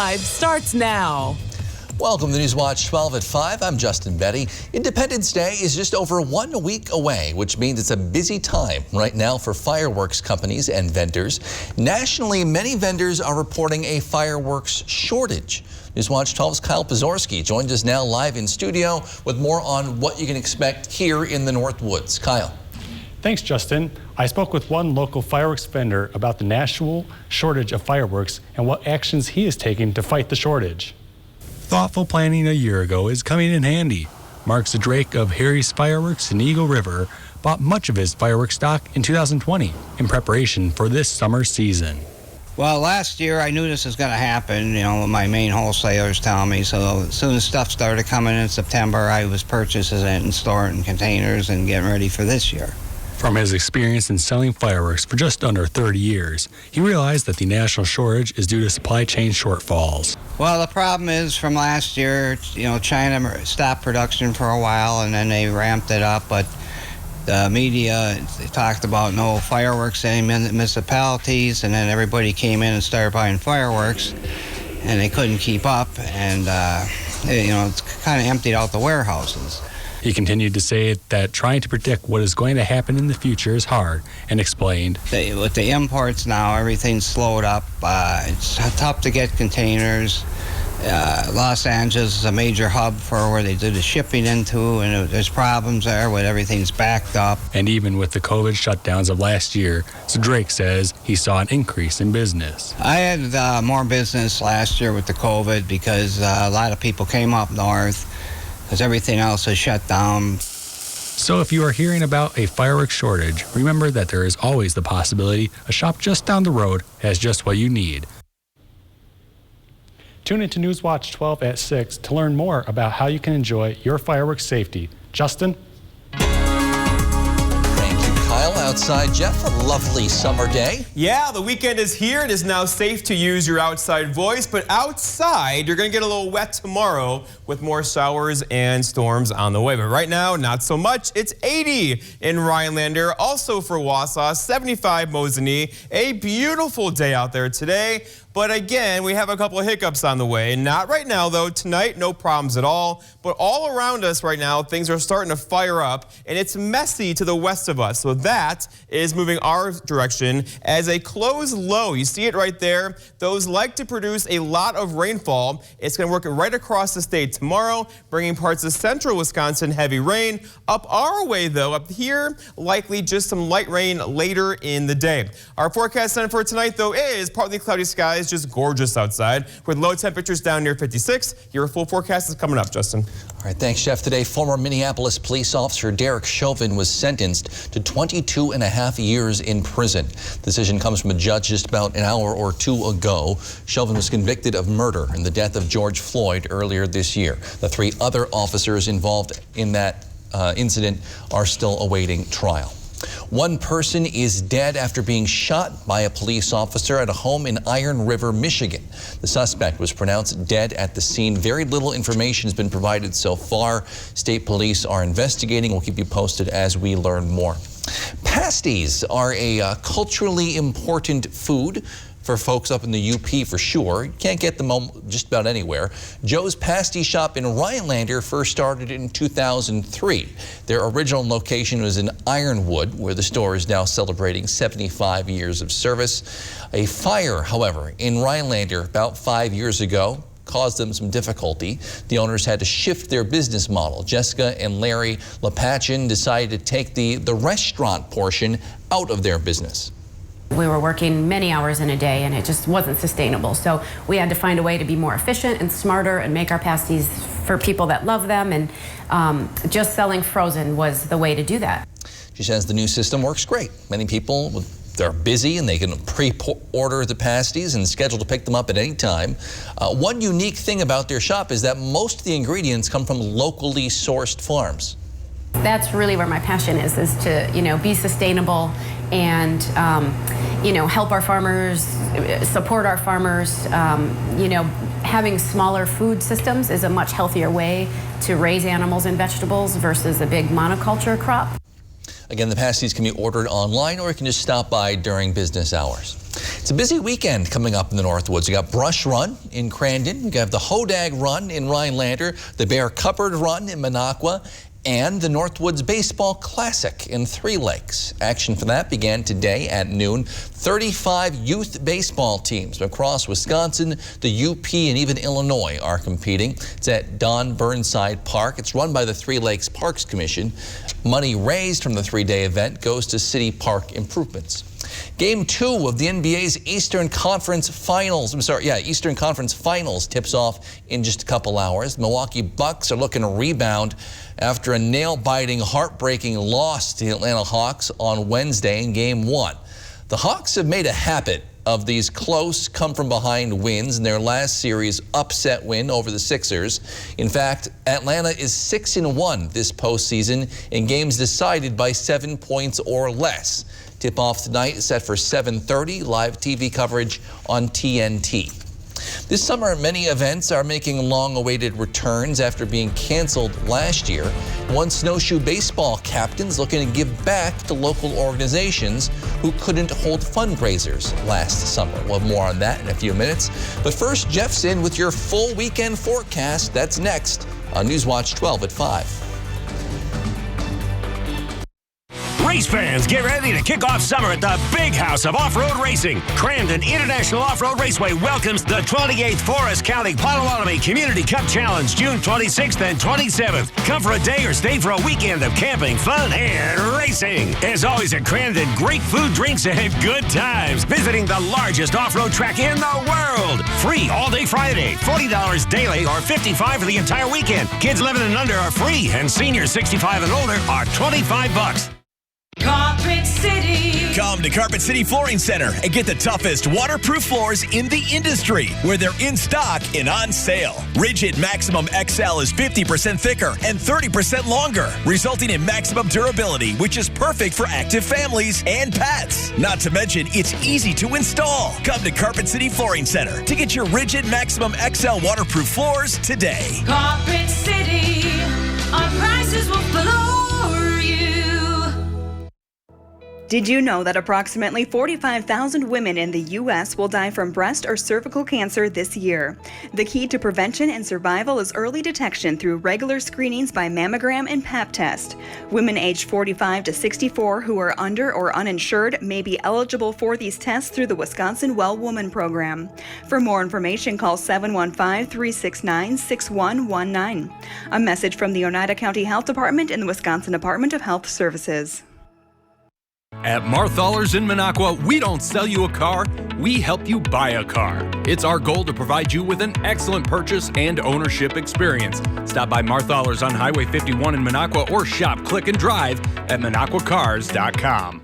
5 starts now. Welcome to Newswatch 12 at 5. I'm Justin Betty. Independence Day is just over 1 week away, which means it's a busy time right now for fireworks companies and vendors. Nationally, many vendors are reporting a fireworks shortage. Newswatch 12's Kyle Pazorski joins us now live in studio with more on what you can expect here in the North Woods. Kyle. Thanks, Justin. I spoke with one local fireworks vendor about the national shortage of fireworks and what actions he is taking to fight the shortage. Thoughtful planning a year ago is coming in handy. Mark Drake of Harry's Fireworks in Eagle River bought much of his fireworks stock in 2020 in preparation for this summer season. Well, last year I knew this was going to happen, my main wholesalers telling me, so as soon as stuff started coming in September, I was purchasing it and storing it in containers and getting ready for this year. From his experience in selling fireworks for just under 30 years, he realized that the national shortage is due to supply chain shortfalls. Well, the problem is from last year, China stopped production for a while and then they ramped it up, but the media, they talked about no fireworks in municipalities, and then everybody came in and started buying fireworks, and they couldn't keep up, and it's kind of emptied out the warehouses. He continued to say that trying to predict what is going to happen in the future is hard, and explained, with the imports now, everything's slowed up. It's tough to get containers. Los Angeles is a major hub for where they do the shipping into, and there's problems there with everything's backed up. And even with the COVID shutdowns of last year, so Drake says he saw an increase in business. I had more business last year with the COVID because a lot of people came up north because everything else was shut down. So if you are hearing about a fireworks shortage, remember that there is always the possibility a shop just down the road has just what you need. Tune into Newswatch 12 at 6 to learn more about how you can enjoy your fireworks safety. Justin? Thank you, Kyle. Outside, Jeff, a lovely summer day. Yeah, the weekend is here. It is now safe to use your outside voice, but outside, you're going to get a little wet tomorrow with more showers and storms on the way. But right now, not so much. It's 80 in Rhinelander, also for Wausau, 75 Mosinee. A beautiful day out there today. But again, we have a couple of hiccups on the way. Not right now, though. Tonight, no problems at all. But all around us right now, things are starting to fire up, and it's messy to the west of us. So that is moving our direction as a closed low. You see it right there. Those like to produce a lot of rainfall. It's going to work right across the state tomorrow, bringing parts of central Wisconsin heavy rain. Up our way, though, up here, likely just some light rain later in the day. Our forecast center for tonight, though, is partly cloudy skies. Just gorgeous outside with low temperatures down near 56. Your full forecast is coming up, Justin. All right, thanks, Jeff. Today, former Minneapolis police officer Derek Chauvin was sentenced to 22 and a half years in prison. The decision comes from a judge just about an hour or two ago. Chauvin was convicted of murder in the death of George Floyd earlier this year. The 3 other officers involved in that incident are still awaiting trial. One person is dead after being shot by a police officer at a home in Iron River, Michigan. The suspect was pronounced dead at the scene. Very little information has been provided so far. State police are investigating. We'll keep you posted as we learn more. Pasties are a culturally important food for folks up in the UP for sure. You can't get them just about anywhere. Joe's Pasty Shop in Rhinelander first started in 2003. Their original location was in Ironwood, where the store is now celebrating 75 years of service. A fire, however, in Rhinelander about 5 years ago caused them some difficulty. The owners had to shift their business model. Jessica and Larry Lepachin decided to take the restaurant portion out of their business. We were working many hours in a day and it just wasn't sustainable. So we had to find a way to be more efficient and smarter and make our pasties for people that love them, and just selling frozen was the way to do that. She says the new system works great. Many people, they're busy and they can pre-order the pasties and schedule to pick them up at any time. One unique thing about their shop is that most of the ingredients come from locally sourced farms. That's really where my passion is to, be sustainable and, help our farmers, support our farmers. Having smaller food systems is a much healthier way to raise animals and vegetables versus a big monoculture crop. Again, the pasties can be ordered online or you can just stop by during business hours. It's a busy weekend coming up in the Northwoods. You got Brush Run in Crandon, you got the Hodag Run in Rhinelander, the Bear Cupboard Run in Minocqua, and the Northwoods Baseball Classic in Three Lakes. Action for that began today at noon. 35 youth baseball teams across Wisconsin, the UP, and even Illinois are competing. It's at Don Burnside Park. It's run by the Three Lakes Parks Commission. Money raised from the three-day event goes to city park improvements. Game 2 of the NBA's Eastern Conference Finals tips off in just a couple hours. The Milwaukee Bucks are looking to rebound after a nail-biting, heartbreaking loss to the Atlanta Hawks on Wednesday in Game 1. The Hawks have made a habit of these close, come-from-behind wins in their last series upset win over the Sixers. In fact, Atlanta is 6-1 this postseason in games decided by 7 points or less. Tip-off tonight is set for 7:30, live TV coverage on TNT. This summer, many events are making long-awaited returns after being canceled last year. One snowshoe baseball captain's looking to give back to local organizations who couldn't hold fundraisers last summer. We'll have more on that in a few minutes. But first, Jeff's in with your full weekend forecast. That's next on Newswatch 12 at 5. Race fans, get ready to kick off summer at the big house of off-road racing. Crandon International Off-Road Raceway welcomes the 28th Forest County Potawatomi Community Cup Challenge, June 26th and 27th. Come for a day or stay for a weekend of camping, fun, and racing. As always at Crandon, great food, drinks, and good times. Visiting the largest off-road track in the world. Free all-day Friday, $40 daily or $55 for the entire weekend. Kids 11 and under are free, and seniors 65 and older are $25. Carpet City. Come to Carpet City Flooring Center and get the toughest waterproof floors in the industry, where they're in stock and on sale. Rigid Maximum XL is 50% thicker and 30% longer, resulting in maximum durability, which is perfect for active families and pets. Not to mention, it's easy to install. Come to Carpet City Flooring Center to get your Rigid Maximum XL waterproof floors today. Carpet City. Our prices will floor you. Did you know that approximately 45,000 women in the U.S. will die from breast or cervical cancer this year? The key to prevention and survival is early detection through regular screenings by mammogram and Pap test. Women aged 45 to 64 who are under or uninsured may be eligible for these tests through the Wisconsin Well Woman program. For more information, call 715-369-6119. A message from the Oneida County Health Department and the Wisconsin Department of Health Services. At Marthaler's in Minocqua, we don't sell you a car, we help you buy a car. It's our goal to provide you with an excellent purchase and ownership experience. Stop by Marthaler's on Highway 51 in Minocqua or shop, click, and drive at MinocquaCars.com.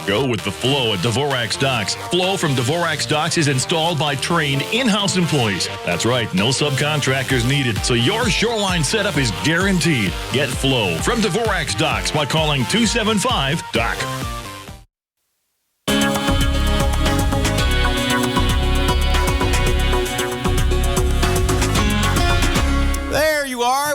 Go with the flow at Dvorak's Docks. Flow from Dvorak's Docks is installed by trained in-house employees. That's right, no subcontractors needed, so your shoreline setup is guaranteed. Get flow from Dvorak's Docks by calling 275-DOC.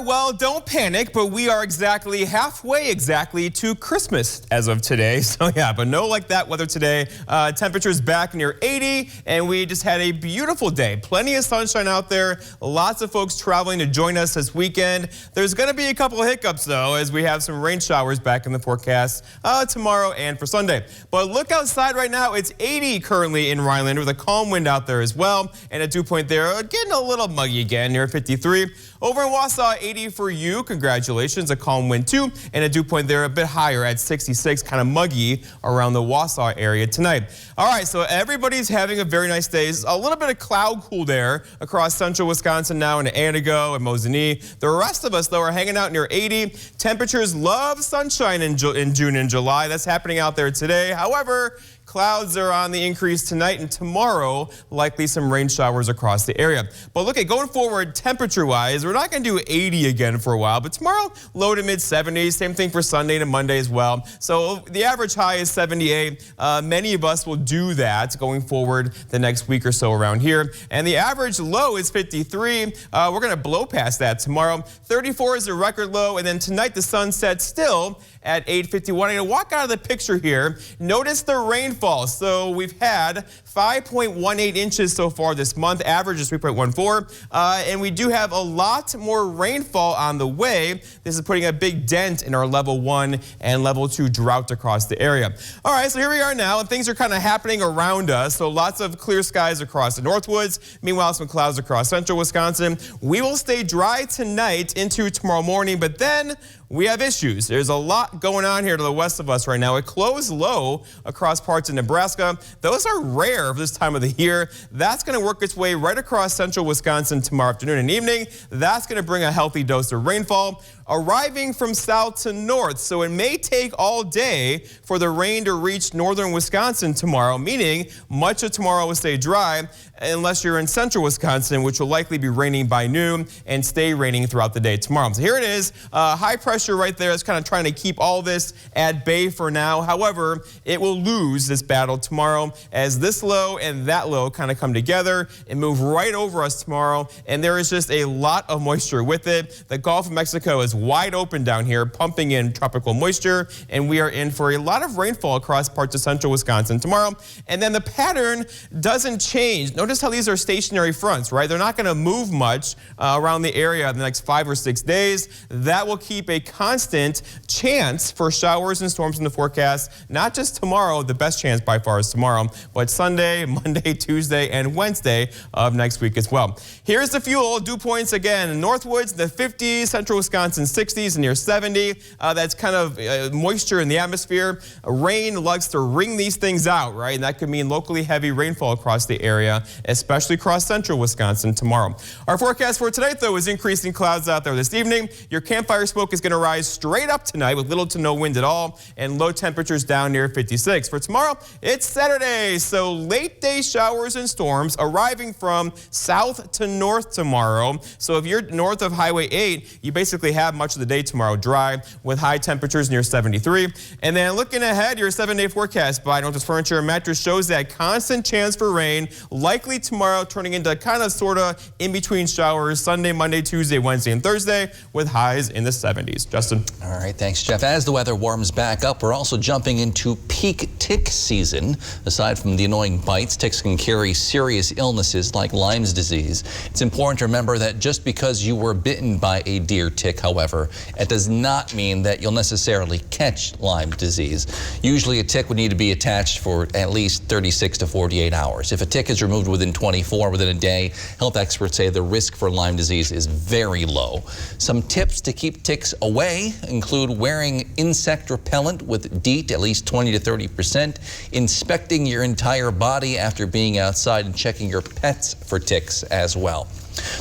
Well, don't panic, but we are halfway to Christmas as of today. So yeah, but no like that weather today. Temperatures back near 80, and we just had a beautiful day. Plenty of sunshine out there. Lots of folks traveling to join us this weekend. There's going to be a couple of hiccups, though, as we have some rain showers back in the forecast tomorrow and for Sunday. But look outside right now. It's 80 currently in Rhinelander with a calm wind out there as well. And a dew point there, getting a little muggy again near 53. Over in Wausau, 80 for you. Congratulations. A calm wind too. And a dew point there a bit higher at 66, kind of muggy around the Wausau area tonight. All right, so everybody's having a very nice day. A little bit of cloud cool there across central Wisconsin now in Antigo and Mosinee. The rest of us, though, are hanging out near 80. Temperatures love sunshine in June and July. That's happening out there today. However, clouds are on the increase tonight and tomorrow, likely some rain showers across the area. But look at going forward temperature-wise, we're not going to do 80 again for a while, but tomorrow low to mid 70s. Same thing for Sunday to Monday as well. So the average high is 78. Many of us will do that going forward the next week or so around here. And the average low is 53. We're going to blow past that tomorrow. 34 is the record low, and then tonight the sun sets still at 8:51. I'm going to walk out of the picture here. Notice the rain rainfall. So we've had 5.18 inches so far this month. Average is 3.14. And we do have a lot more rainfall on the way. This is putting a big dent in our level 1 and level 2 drought across the area. All right, so here we are now, and things are kind of happening around us. So lots of clear skies across the Northwoods. Meanwhile, some clouds across central Wisconsin. We will stay dry tonight into tomorrow morning, but then we have issues. There's a lot going on here to the west of us right now. A closed low across parts of Nebraska. Those are rare for this time of the year. That's going to work its way right across central Wisconsin tomorrow afternoon and evening. That's going to bring a healthy dose of rainfall arriving from south to north. So it may take all day for the rain to reach northern Wisconsin tomorrow, meaning much of tomorrow will stay dry unless you're in central Wisconsin, which will likely be raining by noon and stay raining throughout the day tomorrow. So here it is, high pressure right there is kind of trying to keep all this at bay for now. However, it will lose this battle tomorrow as this low and that low kind of come together and move right over us tomorrow. And there is just a lot of moisture with it. The Gulf of Mexico is wide open down here, pumping in tropical moisture, and we are in for a lot of rainfall across parts of central Wisconsin tomorrow. And then the pattern doesn't change. Notice how these are stationary fronts, right? They're not going to move much around the area in the next 5 or 6 days. That will keep a constant chance for showers and storms in the forecast. Not just tomorrow, the best chance by far is tomorrow, but Sunday, Monday, Tuesday, and Wednesday of next week as well. Here's the fuel. Dew points again. Northwoods, the 50s, central Wisconsin 60s and near 70. That's kind of moisture in the atmosphere. Rain likes to wring these things out, right? And that could mean locally heavy rainfall across the area, especially across central Wisconsin tomorrow. Our forecast for tonight, though, is increasing clouds out there this evening. Your campfire smoke is going to rise straight up tonight with little to no wind at all, and low temperatures down near 56. For tomorrow, it's Saturday, so late day showers and storms arriving from south to north tomorrow. So if you're north of Highway 8, you basically have much of the day tomorrow dry with high temperatures near 73. And then looking ahead, your 7-day forecast by Northwest Furniture and Mattress shows that constant chance for rain, likely tomorrow turning into kind of sort of in-between showers Sunday, Monday, Tuesday, Wednesday, and Thursday with highs in the 70s. Justin. All right, thanks, Jeff. As the weather warms back up, we're also jumping into peak tick season. Aside from the annoying bites, ticks can carry serious illnesses like Lyme's disease. It's important to remember that just because you were bitten by a deer tick, however, it does not mean that you'll necessarily catch Lyme disease. Usually a tick would need to be attached for at least 36 to 48 hours. If a tick is removed within 24, within a day, health experts say the risk for Lyme disease is very low. Some tips to keep ticks away include wearing insect repellent with DEET, at least 20 to 30%, inspecting your entire body after being outside, and checking your pets for ticks as well.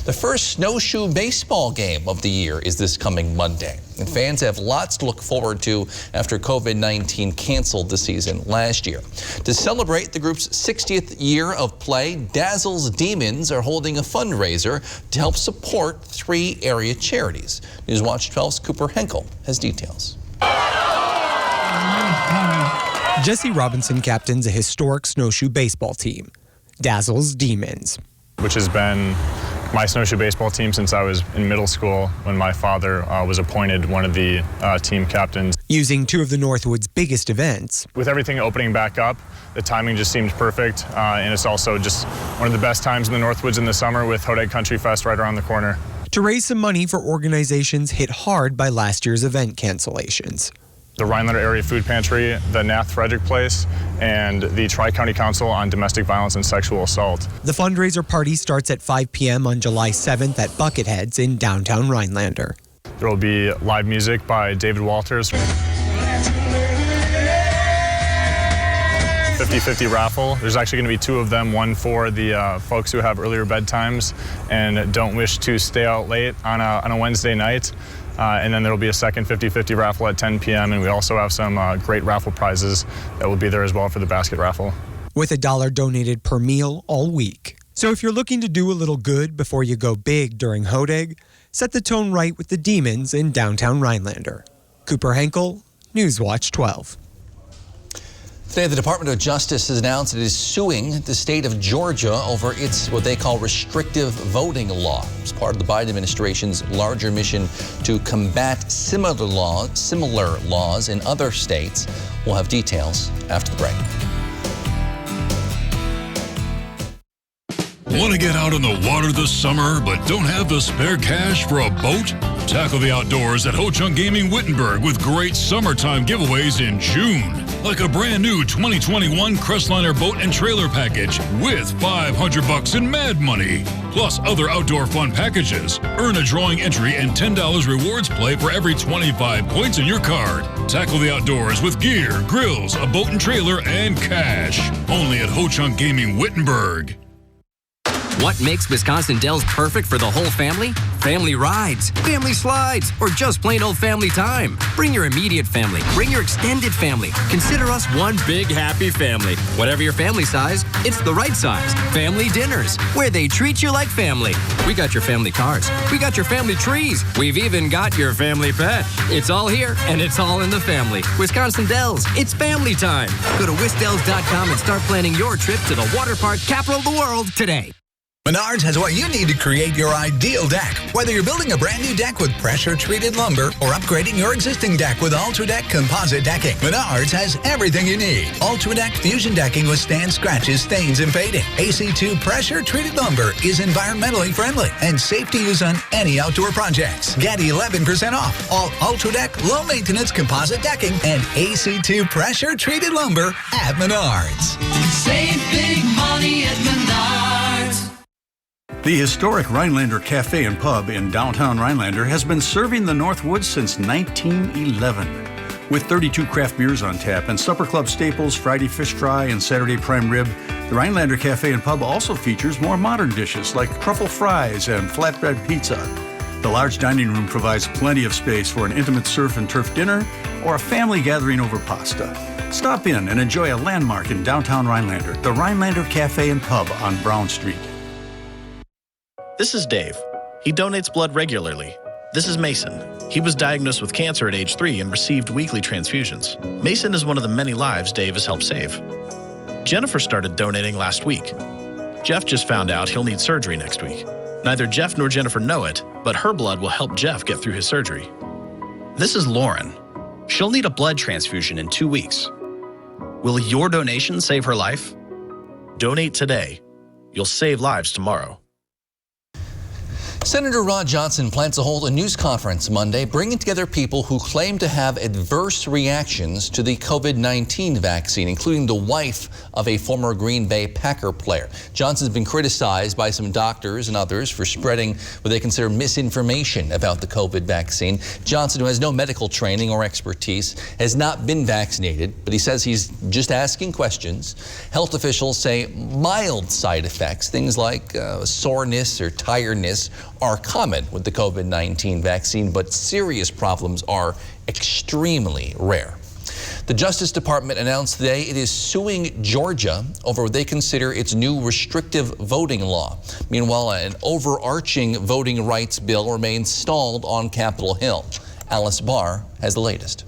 The first snowshoe baseball game of the year is this coming Monday, and fans have lots to look forward to after COVID-19 canceled the season last year. To celebrate the group's 60th year of play, Dazzle's Demons are holding a fundraiser to help support 3 area charities. Newswatch 12's Cooper Henkel has details. Jesse Robinson captains a historic snowshoe baseball team, Dazzle's Demons, which has been my snowshoe baseball team since I was in middle school when my father was appointed one of the team captains. Using 2 of the Northwoods' biggest events. With everything opening back up, the timing just seemed perfect, and it's also just one of the best times in the Northwoods in the summer with Hodag Country Fest right around the corner. To raise some money for organizations hit hard by last year's event cancellations. The Rhinelander Area Food Pantry, the Nath Frederick Place, and the Tri-County Council on Domestic Violence and Sexual Assault. The fundraiser party starts at 5 p.m. on July 7th at Bucketheads in downtown Rhinelander. There will be live music by David Walters. 50-50 raffle. There's actually going to be 2 of them, one for the folks who have earlier bedtimes and don't wish to stay out late on a Wednesday night. And then there will be a second 50-50 raffle at 10 p.m. And we also have some great raffle prizes that will be there as well for the basket raffle. With $1 donated per meal all week. So if you're looking to do a little good before you go big during Hodag, set the tone right with the Demons in downtown Rhinelander. Cooper Henkel, Newswatch 12. Today, the Department of Justice has announced it is suing the state of Georgia over its what they call restrictive voting law. It's part of the Biden administration's larger mission to combat similar laws in other states. We'll have details after the break. Want to get out on the water this summer but don't have the spare cash for a boat? Tackle the outdoors at Ho Chunk Gaming Wittenberg with great summertime giveaways in June. Like a brand new 2021 Crestliner boat and trailer package with $500 in Mad Money. Plus other outdoor fun packages. Earn a drawing entry and $10 rewards play for every 25 points in your card. Tackle the outdoors with gear, grills, a boat and trailer, and cash. Only at Ho Chunk Gaming Wittenberg. What makes Wisconsin Dells perfect for the whole family? Family rides, family slides, or just plain old family time. Bring your immediate family. Bring your extended family. Consider us one big happy family. Whatever your family size, it's the right size. Family dinners, where they treat you like family. We got your family cars. We got your family trees. We've even got your family pet. It's all here, and it's all in the family. Wisconsin Dells, it's family time. Go to wisdells.com and start planning your trip to the water park capital of the world today. Menards has what you need to create your ideal deck. Whether you're building a brand new deck with pressure-treated lumber or upgrading your existing deck with UltraDeck composite decking, Menards has everything you need. UltraDeck Fusion decking withstands scratches, stains, and fading. AC2 pressure-treated lumber is environmentally friendly and safe to use on any outdoor projects. Get 11% off all UltraDeck low-maintenance composite decking and AC2 pressure-treated lumber at Menards. Save big money at Menards. The historic Rhinelander Cafe and Pub in downtown Rhinelander has been serving the Northwoods since 1911. With 32 craft beers on tap and supper club staples, Friday fish fry and Saturday prime rib, the Rhinelander Cafe and Pub also features more modern dishes like truffle fries and flatbread pizza. The large dining room provides plenty of space for an intimate surf and turf dinner or a family gathering over pasta. Stop in and enjoy a landmark in downtown Rhinelander, the Rhinelander Cafe and Pub on Brown Street. This is Dave. He donates blood regularly. This is Mason. He was diagnosed with cancer at age 3 and received weekly transfusions. Mason is one of the many lives Dave has helped save. Jennifer started donating last week. Jeff just found out he'll need surgery next week. Neither Jeff nor Jennifer know it, but her blood will help Jeff get through his surgery. This is Lauren. She'll need a blood transfusion in 2 weeks. Will your donation save her life? Donate today. You'll save lives tomorrow. Senator Rod Johnson plans to hold a news conference Monday, bringing together people who claim to have adverse reactions to the COVID-19 vaccine, including the wife of a former Green Bay Packer player. Johnson's been criticized by some doctors and others for spreading what they consider misinformation about the COVID vaccine. Johnson, who has no medical training or expertise, has not been vaccinated, but he says he's just asking questions. Health officials say mild side effects, things like soreness or tiredness, are common with the COVID-19 vaccine, but serious problems are extremely rare. The Justice Department announced today it is suing Georgia over what they consider its new restrictive voting law. Meanwhile, an overarching voting rights bill remains stalled on Capitol Hill. Alice Barr has the latest.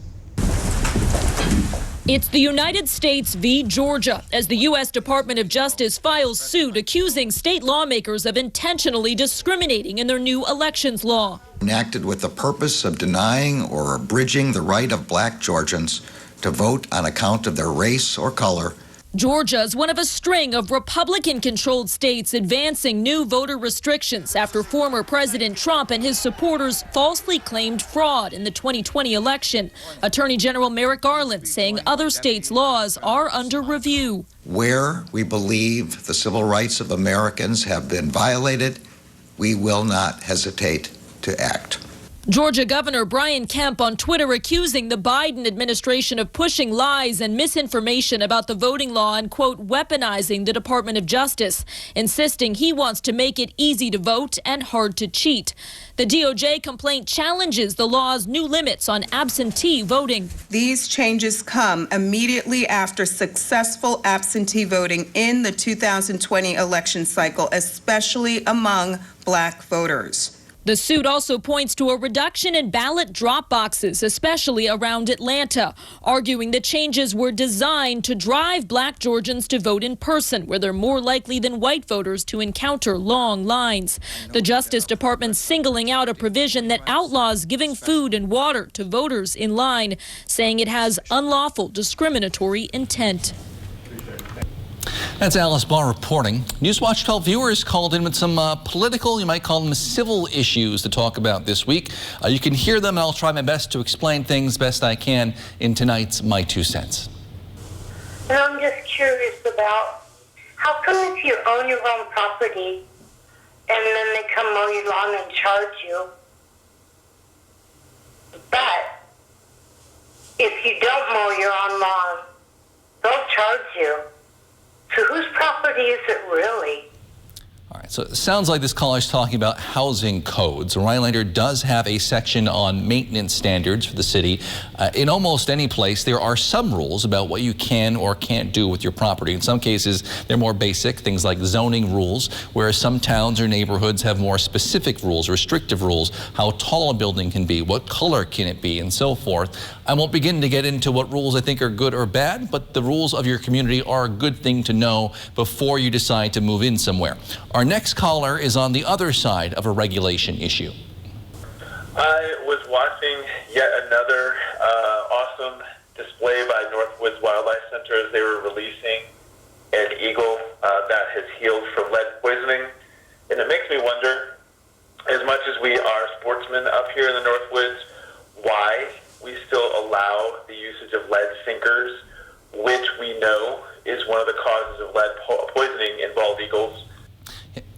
It's the United States v. Georgia as the U.S. Department of Justice files suit accusing state lawmakers of intentionally discriminating in their new elections law. Enacted with the purpose of denying or abridging the right of black Georgians to vote on account of their race or color. Georgia is one of a string of Republican-controlled states advancing new voter restrictions after former President Trump and his supporters falsely claimed fraud in the 2020 election. Attorney General Merrick Garland saying other states' laws are under review. Where we believe the civil rights of Americans have been violated, we will not hesitate to act. Georgia Governor Brian Kemp on Twitter accusing the Biden administration of pushing lies and misinformation about the voting law and, quote, weaponizing the Department of Justice, insisting he wants to make it easy to vote and hard to cheat. The DOJ complaint challenges the law's new limits on absentee voting. These changes come immediately after successful absentee voting in the 2020 election cycle, especially among black voters. The suit also points to a reduction in ballot drop boxes, especially around Atlanta, arguing the changes were designed to drive black Georgians to vote in person, where they're more likely than white voters to encounter long lines. The Justice Department singling out a provision that outlaws giving food and water to voters in line, saying it has unlawful discriminatory intent. That's Alice Barr reporting. Newswatch 12 viewers called in with some political, you might call them civil issues to talk about this week. You can hear them, and I'll try my best to explain things best I can in tonight's My Two Cents. And I'm just curious about how come if you own your own property and then they come mow your lawn and charge you, but if you don't mow your own lawn, they'll charge you. So whose property is it really? All right, so it sounds like this caller is talking about housing codes. Rhinelander does have a section on maintenance standards for the city. In almost any place, there are some rules about what you can or can't do with your property. In some cases, they're more basic, things like zoning rules, whereas some towns or neighborhoods have more specific rules, restrictive rules, how tall a building can be, what color can it be, and so forth. I won't begin to get into what rules I think are good or bad, but the rules of your community are a good thing to know before you decide to move in somewhere. Our next caller is on the other side of a regulation issue. I was watching yet another awesome display by Northwoods Wildlife Center as they were releasing an eagle that has healed from lead poisoning. And it makes me wonder, as much as we are sportsmen up here in the Northwoods, why we still allow the usage of lead sinkers, which we know is one of the causes of lead poisoning in bald eagles.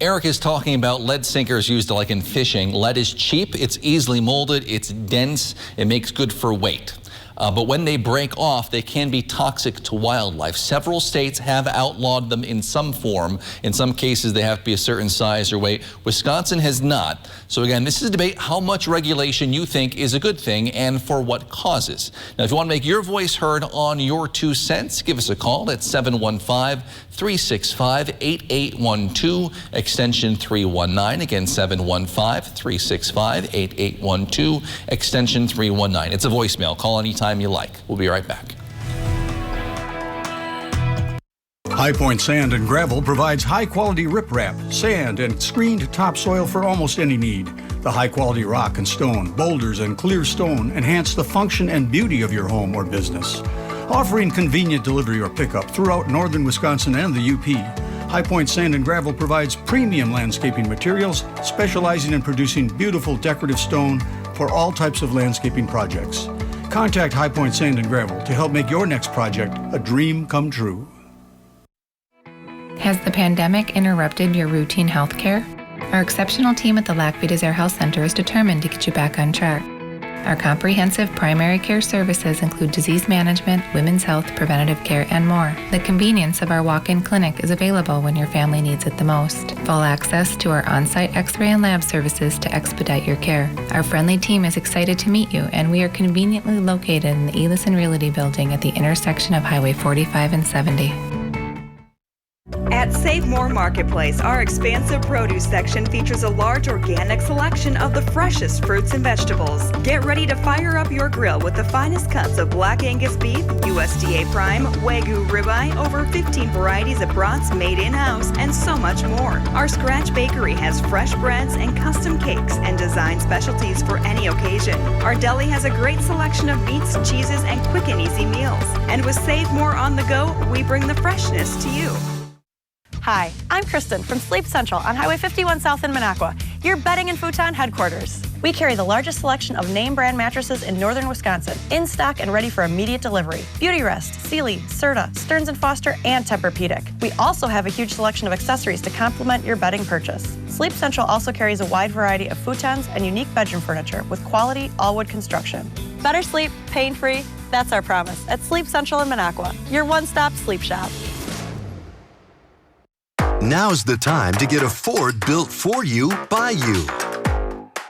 Eric is talking about lead sinkers used like in fishing. Lead is cheap, it's easily molded, it's dense, it makes good for weight. But when they break off, they can be toxic to wildlife. Several states have outlawed them in some form. In some cases, they have to be a certain size or weight. Wisconsin has not. So again, this is a debate how much regulation you think is a good thing and for what causes. Now, if you want to make your voice heard on your 2 cents, give us a call at 715-365-8812, extension 319. Again, 715-365-8812, extension 319. It's a voicemail. Call anytime you like. We'll be right back. High Point Sand and Gravel provides high-quality riprap, sand, and screened topsoil for almost any need. The high-quality rock and stone, boulders, and clear stone enhance the function and beauty of your home or business. Offering convenient delivery or pickup throughout northern Wisconsin and the UP, High Point Sand and Gravel provides premium landscaping materials, specializing in producing beautiful decorative stone for all types of landscaping projects. Contact High Point Sand and Gravel to help make your next project a dream come true. Has the pandemic interrupted your routine health care? Our exceptional team at the Lac Vie Desert Health Center is determined to get you back on track. Our comprehensive primary care services include disease management, women's health, preventative care, and more. The convenience of our walk-in clinic is available when your family needs it the most. Full access to our on-site x-ray and lab services to expedite your care. Our friendly team is excited to meet you, and we are conveniently located in the Elison Realty Building at the intersection of Highway 45 and 70. At Save More Marketplace, our expansive produce section features a large organic selection of the freshest fruits and vegetables. Get ready to fire up your grill with the finest cuts of Black Angus beef, USDA Prime, Wagyu ribeye, over 15 varieties of brats made in-house, and so much more. Our Scratch Bakery has fresh breads and custom cakes and design specialties for any occasion. Our deli has a great selection of meats, cheeses, and quick and easy meals. And with Save More on the go, we bring the freshness to you. Hi, I'm Kristen from Sleep Central on Highway 51 South in Minocqua, your bedding and futon headquarters. We carry the largest selection of name brand mattresses in northern Wisconsin, in stock and ready for immediate delivery. Beautyrest, Sealy, Serta, Stearns & Foster, and Tempur-Pedic. We also have a huge selection of accessories to complement your bedding purchase. Sleep Central also carries a wide variety of futons and unique bedroom furniture with quality all-wood construction. Better sleep, pain-free, that's our promise at Sleep Central in Minocqua, your one-stop sleep shop. Now's the time to get a Ford built for you, by you.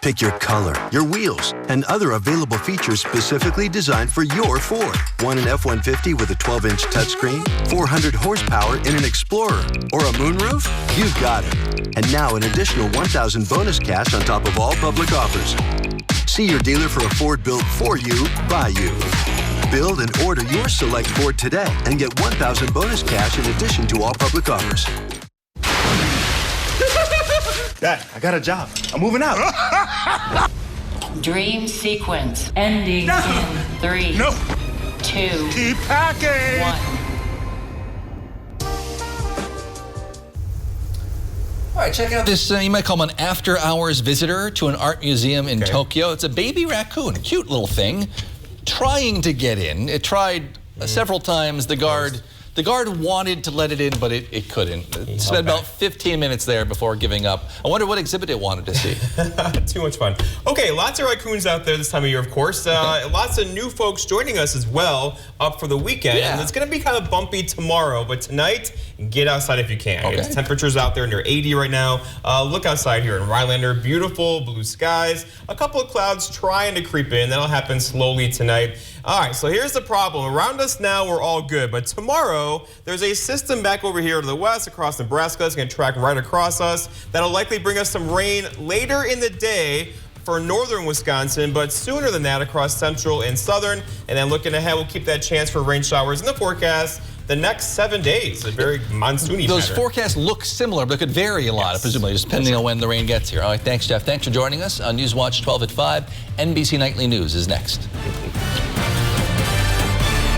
Pick your color, your wheels, and other available features specifically designed for your Ford. Want an F-150 with a 12-inch touchscreen, 400 horsepower in an Explorer, or a moonroof? You've got it. And now an additional $1,000 bonus cash on top of all public offers. See your dealer for a Ford built for you, by you. Build and order your select Ford today and get $1,000 bonus cash in addition to all public offers. Dad, I got a job. I'm moving out. Dream sequence ending in 3, 2, keep packing. 1. All right, check out this, you might call him an after-hours visitor to an art museum in Tokyo. It's a baby raccoon, cute little thing, trying to get in. It tried several times. The guard wanted to let it in, but it couldn't. It spent about 15 minutes there before giving up. I wonder what exhibit it wanted to see. Too much fun. Okay, lots of raccoons out there this time of year, of course. Lots of new folks joining us as well up for the weekend. Yeah. And it's going to be kind of bumpy tomorrow, but tonight, get outside if you can. It's temperatures out there near 80 right now. Look outside here in Rhinelander. Beautiful blue skies. A couple of clouds trying to creep in. That'll happen slowly tonight. All right, so here's the problem. Around us now, we're all good. But tomorrow, there's a system back over here to the west across Nebraska. It's going to track right across us. That'll likely bring us some rain later in the day for northern Wisconsin, but sooner than that across central and southern. And then looking ahead, we'll keep that chance for rain showers in the forecast the next 7 days. A very monsoony Those pattern. forecasts look similar, but could vary a lot, presumably, just depending on when the rain gets here. All right, thanks, Jeff. Thanks for joining us on Newswatch 12 at 5. NBC Nightly News is next.